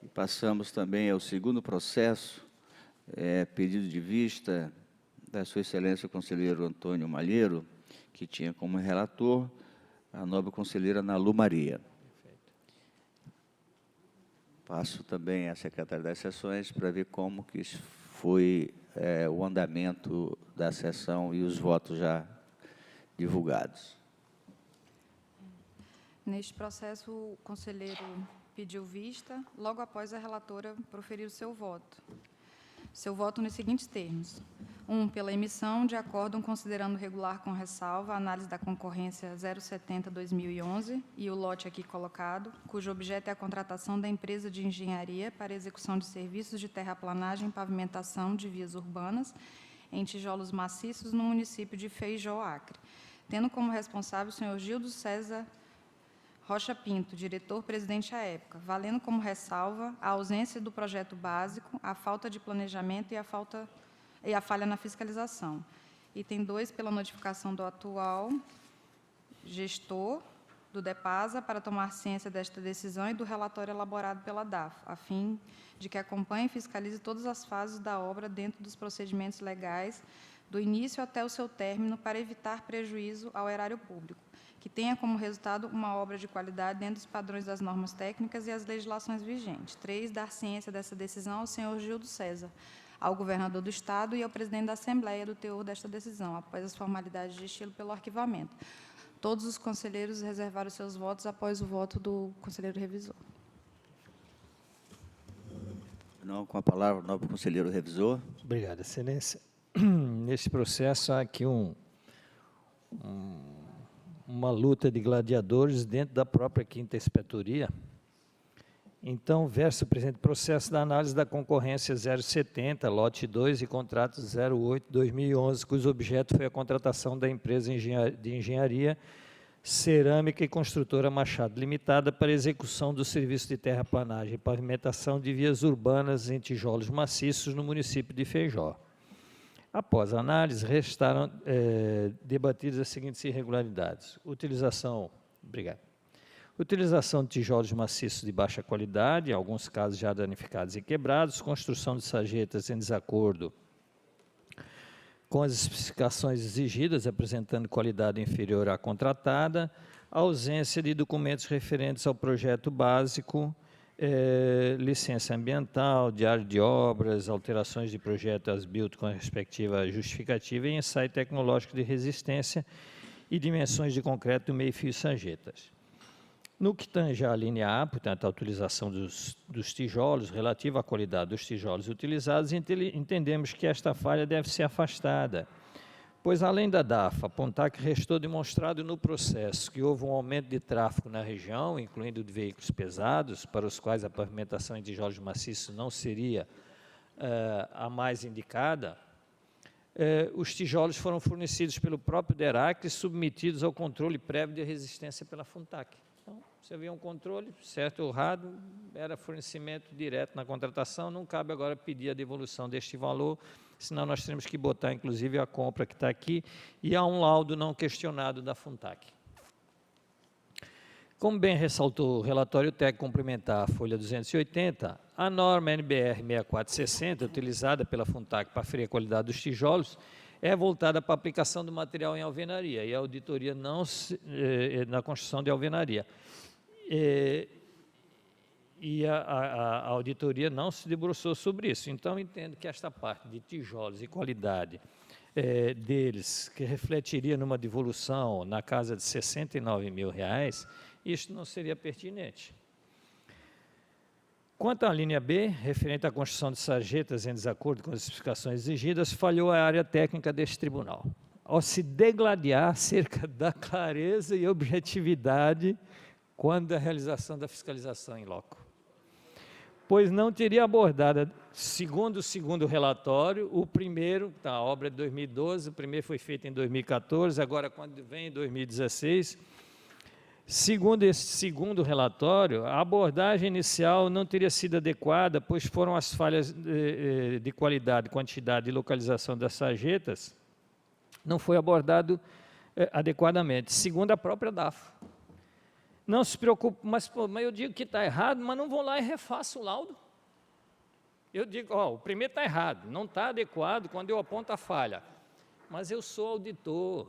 E passamos também ao segundo processo, pedido de vista da Sua Excelência o conselheiro Antônio Malheiro, que tinha como relator a nobre conselheira Nalu Maria. Passo também à secretária das sessões para ver como que foi o andamento da sessão e os votos já divulgados. Neste processo, o conselheiro pediu vista, logo após a relatora proferir o seu voto. Seu voto nos seguintes termos. 1. Pela emissão de acórdão considerando regular com ressalva a análise da concorrência 070-2011 e o lote aqui colocado, cujo objeto é a contratação da empresa de engenharia para execução de serviços de terraplanagem e pavimentação de vias urbanas em tijolos maciços no município de Feijó, Acre, tendo como responsável o senhor Gildo César Rocha Pinto, diretor-presidente à época, valendo como ressalva a ausência do projeto básico, a falta de planejamento e a falha na fiscalização. Item 2, pela notificação do atual gestor do DEPASA para tomar ciência desta decisão e do relatório elaborado pela DAF, a fim de que acompanhe e fiscalize todas as fases da obra dentro dos procedimentos legais, do início até o seu término, para evitar prejuízo ao erário público, que tenha como resultado uma obra de qualidade dentro dos padrões das normas técnicas e as legislações vigentes. 3, dar ciência dessa decisão ao senhor Gildo César, ao governador do Estado e ao presidente da Assembleia do teor desta decisão, após as formalidades de estilo pelo arquivamento. Todos os conselheiros reservaram seus votos após o voto do conselheiro revisor. Não, com a palavra, o nobre conselheiro revisor. Obrigado, Excelência. Nesse processo, há aqui uma luta de gladiadores dentro da própria quinta inspetoria. Então, versa o presente processo da análise da concorrência 070, lote 2 e contrato 08-2011, cujo objeto foi a contratação da empresa de engenharia cerâmica e construtora Machado Limitada para execução do serviço de terraplanagem e pavimentação de vias urbanas em tijolos maciços no município de Feijó. Após a análise, restaram debatidas as seguintes irregularidades. Utilização de tijolos maciços de baixa qualidade, em alguns casos já danificados e quebrados, construção de sarjetas em desacordo com as especificações exigidas, apresentando qualidade inferior à contratada, ausência de documentos referentes ao projeto básico, licença ambiental, diário de obras, alterações de projeto as-built com a respectiva justificativa e ensaio tecnológico de resistência e dimensões de concreto do meio-fio e sarjetas. No que tange à linha A, portanto, a utilização dos tijolos, relativa à qualidade dos tijolos utilizados, entendemos que esta falha deve ser afastada, pois, além da DAF apontar que restou demonstrado no processo que houve um aumento de tráfego na região, incluindo de veículos pesados, para os quais a pavimentação em tijolos maciços não seria a mais indicada, os tijolos foram fornecidos pelo próprio DERAC e submetidos ao controle prévio de resistência pela FUNTAC. Então, se havia um controle, certo ou errado, era fornecimento direto na contratação, não cabe agora pedir a devolução deste valor, senão nós teremos que botar, inclusive, a compra que está aqui, e há um laudo não questionado da FUNTAC. Como bem ressaltou o relatório técnico complementar, folha 280, a norma NBR 6460, utilizada pela FUNTAC para aferir a qualidade dos tijolos, é voltada para a aplicação do material em alvenaria, e a auditoria não na construção de alvenaria. E a auditoria não se debruçou sobre isso. Então, entendo que esta parte de tijolos e qualidade deles, que refletiria numa devolução na casa de R$ 69 mil, isto não seria pertinente. Quanto à linha B, referente à construção de sarjetas em desacordo com as especificações exigidas, falhou a área técnica deste tribunal, ao se degladiar acerca da clareza e objetividade quando da realização da fiscalização em loco. Pois não teria abordado, segundo o segundo relatório, o primeiro, a obra é de 2012, o primeiro foi feito em 2014, agora quando vem em 2016, segundo esse segundo relatório, a abordagem inicial não teria sido adequada, pois foram as falhas de qualidade, quantidade e localização das sarjetas, não foi abordado adequadamente, segundo a própria DAF. Não se preocupe, mas eu digo que está errado, mas não vou lá e refaço o laudo. Eu digo, o primeiro está errado, não está adequado quando eu aponto a falha. Mas eu sou auditor.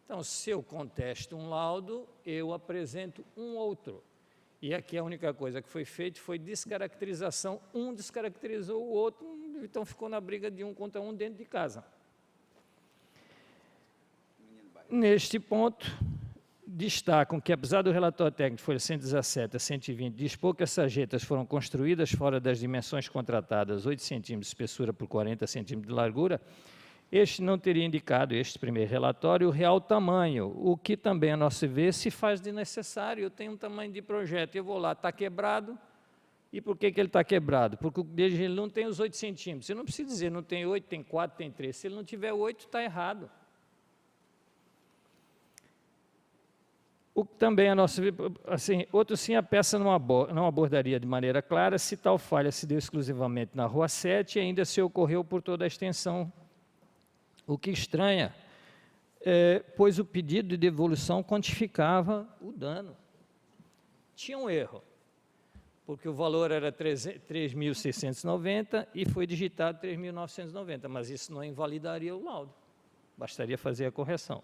Então, se eu contesto um laudo, eu apresento um outro. E aqui a única coisa que foi feita foi descaracterização. Um descaracterizou o outro, então ficou na briga de um contra um dentro de casa. Neste ponto, destacam que, apesar do relatório técnico de folha 117 a 120 dispor que as sarjetas foram construídas fora das dimensões contratadas, 8 centímetros de espessura por 40 centímetros de largura, este não teria indicado, este primeiro relatório, o real tamanho, o que também, a nosso ver, se faz de necessário. Eu tenho um tamanho de projeto, eu vou lá, está quebrado, e por que ele está quebrado? Porque ele não tem os 8 centímetros. Eu não preciso dizer, não tem 8, tem 4, tem 3. Se ele não tiver 8, está errado. O que também, a nosso ver, assim, outro sim, a peça não abordaria de maneira clara se tal falha se deu exclusivamente na Rua 7 e ainda se ocorreu por toda a extensão. O que estranha, pois o pedido de devolução quantificava o dano. Tinha um erro, porque o valor era 3.690 e foi digitado 3.990, mas isso não invalidaria o laudo, bastaria fazer a correção.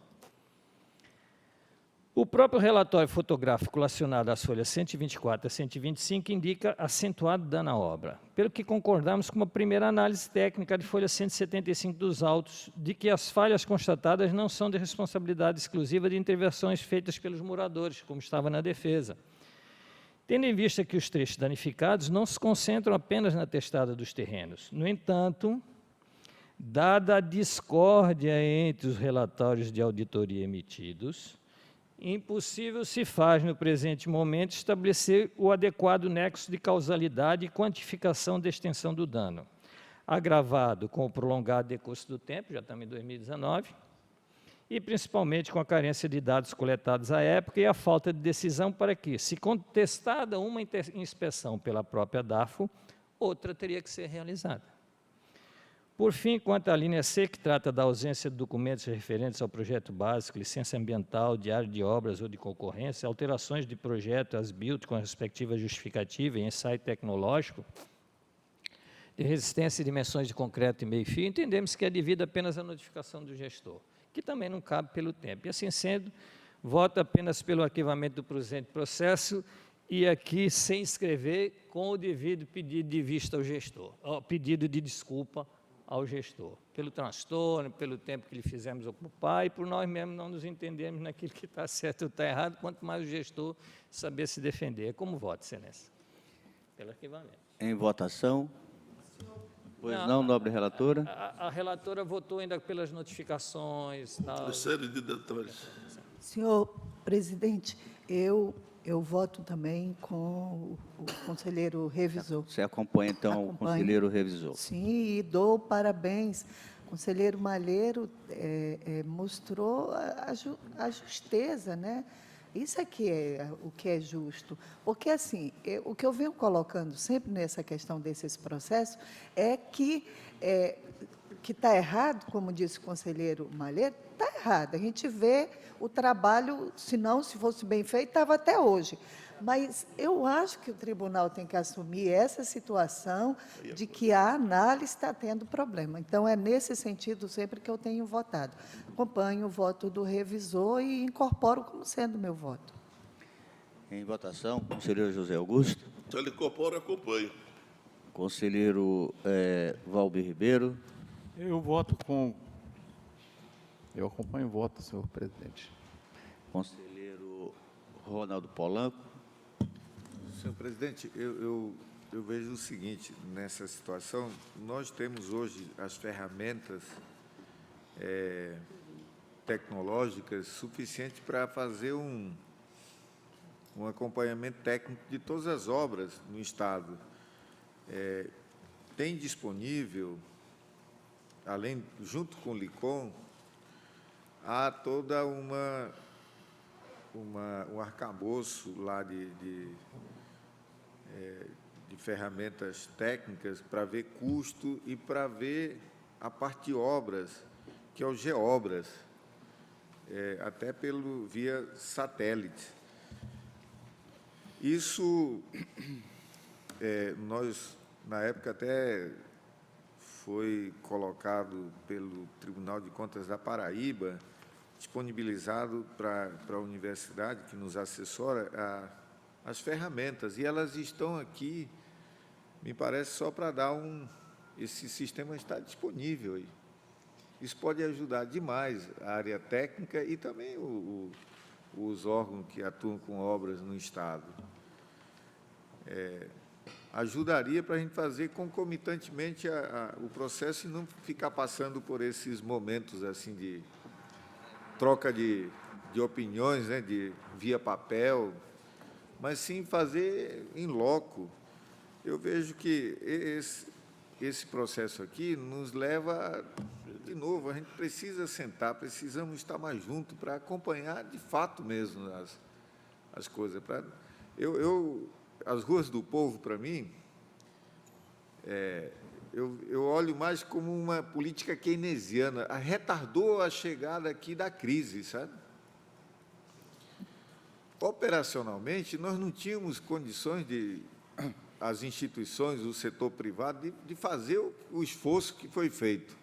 O próprio relatório fotográfico relacionado às folhas 124 a 125 indica acentuado dano à obra, pelo que concordamos com uma primeira análise técnica de folha 175 dos autos, de que as falhas constatadas não são de responsabilidade exclusiva de intervenções feitas pelos moradores, como estava na defesa. Tendo em vista que os trechos danificados não se concentram apenas na testada dos terrenos. No entanto, dada a discórdia entre os relatórios de auditoria emitidos, impossível se faz, no presente momento, estabelecer o adequado nexo de causalidade e quantificação da extensão do dano, agravado com o prolongado decurso do tempo, já estamos em 2019, e principalmente com a carência de dados coletados à época e a falta de decisão para que, se contestada uma inspeção pela própria DAFO, outra teria que ser realizada. Por fim, quanto à linha C, que trata da ausência de documentos referentes ao projeto básico, licença ambiental, diário de obras ou de concorrência, alterações de projeto, as-built com a respectiva justificativa e ensaio tecnológico, de resistência e dimensões de concreto e meio-fio, entendemos que é devida apenas à notificação do gestor, que também não cabe pelo tempo. E assim sendo, voto apenas pelo arquivamento do presente processo e aqui sem escrever com o devido pedido de vista ao gestor, pedido de desculpa ao gestor, pelo transtorno, pelo tempo que lhe fizemos ocupar e por nós mesmos não nos entendermos naquilo que está certo ou está errado, quanto mais o gestor saber se defender. Como voto, Excelência? Pelo arquivamento. Em votação. Pois não, nobre relatora. A relatora votou ainda pelas notificações. Terceiro de detores. Senhor presidente, eu voto também com o conselheiro revisor. Você acompanha, então, o conselheiro revisor. Sim, e dou parabéns. O conselheiro Malheiro mostrou a justeza, né? Isso aqui é o que é justo. Porque, assim, o que eu venho colocando sempre nessa questão desses processos é que está errado, como disse o conselheiro Malheiro, está errado. A gente vê o trabalho, se fosse bem feito, estava até hoje. Mas eu acho que o tribunal tem que assumir essa situação de que a análise está tendo problema. Então, é nesse sentido sempre que eu tenho votado. Acompanho o voto do revisor e incorporo como sendo meu voto. Em votação, conselheiro José Augusto. Se ele incorpora, eu acompanho. Conselheiro Valber Ribeiro. Eu acompanho o voto, senhor presidente. Conselheiro Ronaldo Polanco. Senhor presidente, eu vejo o seguinte, nessa situação, nós temos hoje as ferramentas tecnológicas suficientes para fazer um acompanhamento técnico de todas as obras no Estado. Tem disponível, junto com o LICOM, há toda um arcabouço lá de ferramentas técnicas para ver custo e para ver a parte de obras, que é o Geobras, até via satélite. Isso, nós, na época, até foi colocado pelo Tribunal de Contas da Paraíba, disponibilizado para a universidade que nos assessora as ferramentas, e elas estão aqui, me parece, só para dar esse sistema está disponível aí. Isso pode ajudar demais a área técnica e também os órgãos que atuam com obras no Estado. Ajudaria para a gente fazer concomitantemente o processo e não ficar passando por esses momentos assim de troca de opiniões, né, via papel, mas sim fazer em loco. Eu vejo que esse processo aqui nos leva, de novo, a gente precisa sentar, precisamos estar mais juntos para acompanhar de fato mesmo as coisas. As ruas do povo, para mim, eu olho mais como uma política keynesiana, retardou a chegada aqui da crise, sabe? Operacionalmente, nós não tínhamos condições as instituições, o setor privado, de fazer o esforço que foi feito.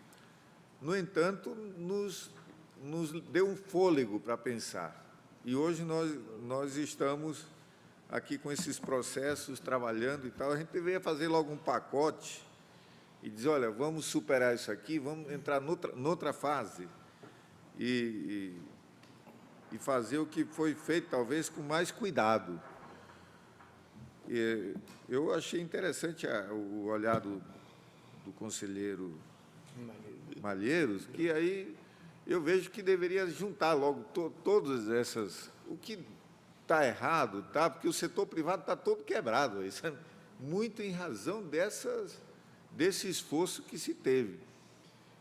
No entanto, nos deu um fôlego para pensar. E hoje nós estamos aqui com esses processos, trabalhando e tal. A gente deveria fazer logo um pacote e dizer, olha, vamos superar isso aqui, vamos entrar noutra fase e fazer o que foi feito, talvez, com mais cuidado. Eu achei interessante o olhar do conselheiro Malheiros, que aí eu vejo que deveria juntar logo todas essas... O que está errado, tá? Porque o setor privado está todo quebrado, aí, sabe? Muito em razão desse esforço que se teve.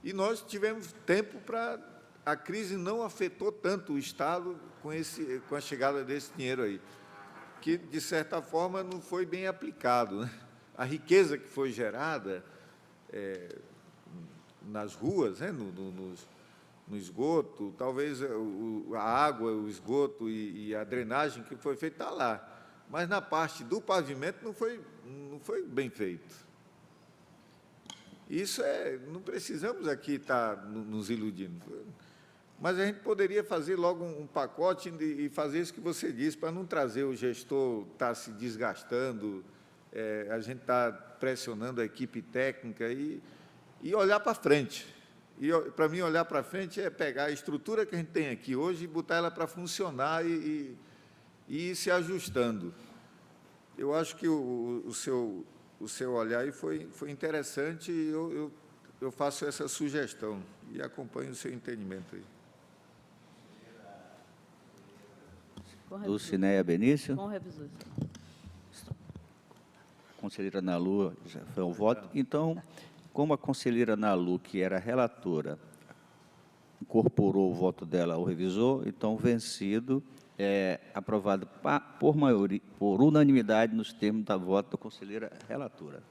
E nós tivemos tempo para... A crise não afetou tanto o Estado com a chegada desse dinheiro aí, que, de certa forma, não foi bem aplicado, né? A riqueza que foi gerada nas ruas, né? No esgoto, talvez a água, o esgoto e a drenagem que foi feita está lá. Mas, na parte do pavimento, não foi bem feito. Isso não precisamos aqui estar nos iludindo. Mas a gente poderia fazer logo um pacote e fazer isso que você disse, para não trazer o gestor estar se desgastando, a gente está pressionando a equipe técnica e olhar para frente. E, para mim, olhar para frente é pegar a estrutura que a gente tem aqui hoje e botar ela para funcionar e ir se ajustando. Eu acho que o seu olhar aí foi interessante e eu faço essa sugestão e acompanho o seu entendimento aí. Dulcineia Benício. Com revisor. Conselheira Nalu, já foi o voto. Então, como a conselheira Nalu, que era relatora, incorporou o voto dela ao revisor, então, vencido, aprovado por maioria, por unanimidade, nos termos da voto da conselheira relatora.